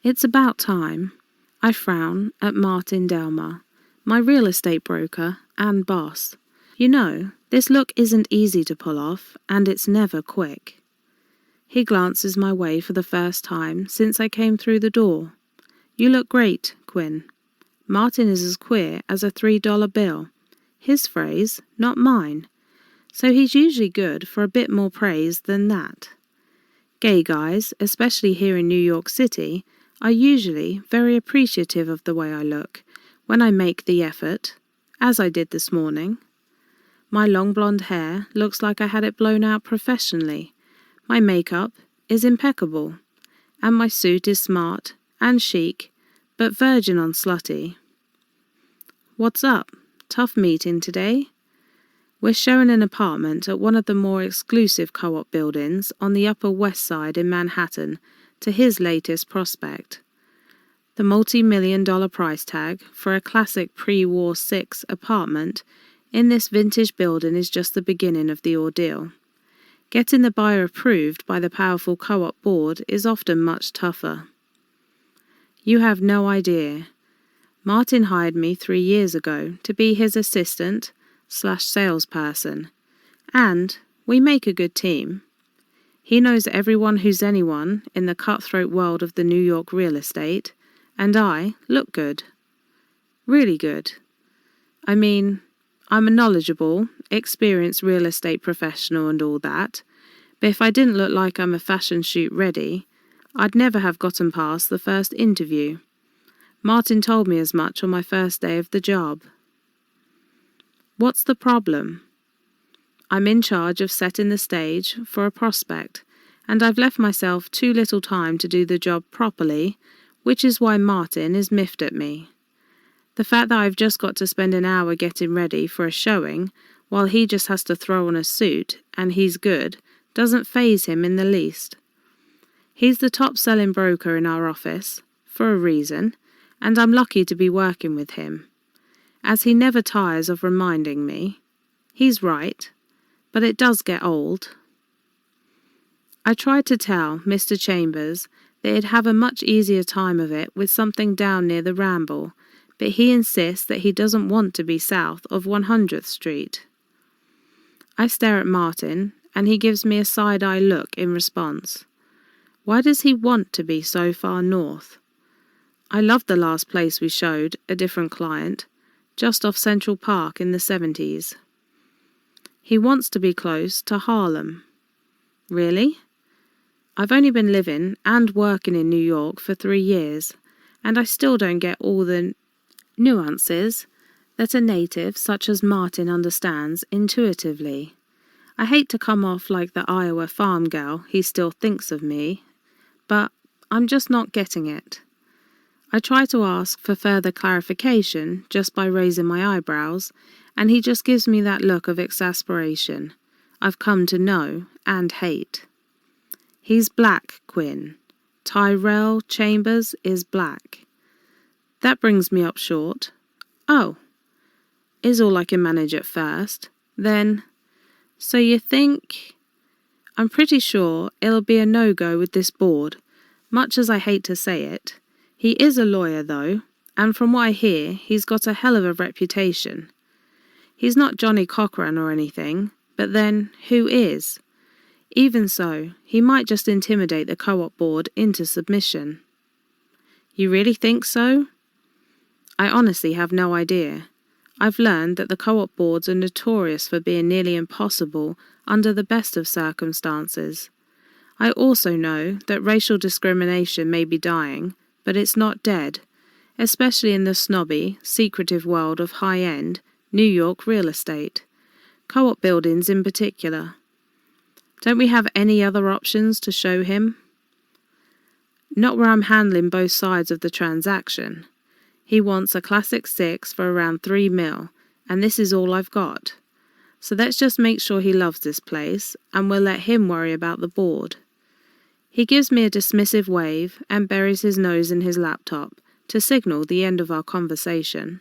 It's about time. I frown at Martin Delmer, my real estate broker and boss. You know, this look isn't easy to pull off, and it's never quick. He glances my way for the first time since I came through the door. You look great, Quinn. Martin is as queer as a $3 bill. His phrase, not mine. So he's usually good for a bit more praise than that. Gay guys, especially here in New York City, are usually very appreciative of the way I look when I make the effort, as I did this morning. My long blonde hair looks like I had it blown out professionally. My makeup is impeccable, and my suit is smart and chic, but verging on slutty. What's up? Tough meeting today? We're showing an apartment at one of the more exclusive co-op buildings on the Upper West Side in Manhattan to his latest prospect. The multi-million-dollar price tag for a classic pre-War 6 apartment in this vintage building is just the beginning of the ordeal. Getting the buyer approved by the powerful co-op board is often much tougher. You have no idea. Martin hired me 3 years ago to be his assistant/salesperson, and we make a good team. He knows everyone who's anyone in the cutthroat world of the New York real estate, and I look good. Really good. I mean, I'm a knowledgeable, experienced real estate professional and all that, but if I didn't look like I'm a fashion shoot ready, I'd never have gotten past the first interview. Martin told me as much on my first day of the job. What's the problem? I'm in charge of setting the stage for a prospect, and I've left myself too little time to do the job properly, which is why Martin is miffed at me. The fact that I've just got to spend an hour getting ready for a showing, while he just has to throw on a suit, and he's good, doesn't faze him in the least. He's the top-selling broker in our office, for a reason, and I'm lucky to be working with him, as he never tires of reminding me. He's right, but it does get old. I tried to tell Mr. Chambers that he'd have a much easier time of it with something down near the Ramble, but he insists that he doesn't want to be south of 100th Street. I stare at Martin, and he gives me a side-eye look in response. Why does he want to be so far north? I loved the last place we showed a different client, just off Central Park in the 70s. He wants to be close to Harlem. Really? I've only been living and working in New York for 3 years, and I still don't get all the nuances that a native such as Martin understands intuitively. I hate to come off like the Iowa farm girl he still thinks of me, but I'm just not getting it. I try to ask for further clarification just by raising my eyebrows, and he just gives me that look of exasperation I've come to know and hate. He's black, Quinn. Tyrell Chambers is black. That brings me up short. Oh, is all I can manage at first. Then, so you think... I'm pretty sure it'll be a no-go with this board, much as I hate to say it. He is a lawyer, though, and from what I hear, he's got a hell of a reputation. He's not Johnny Cochran or anything, but then, who is? Even so, he might just intimidate the co-op board into submission. You really think so? I honestly have no idea. I've learned that the co-op boards are notorious for being nearly impossible under the best of circumstances. I also know that racial discrimination may be dying, but it's not dead, especially in the snobby, secretive world of high-end, New York real estate, co-op buildings in particular. Don't we have any other options to show him? Not where I'm handling both sides of the transaction. He wants a classic 6 for around $3 million, and this is all I've got. So let's just make sure he loves this place, and we'll let him worry about the board. He gives me a dismissive wave and buries his nose in his laptop to signal the end of our conversation.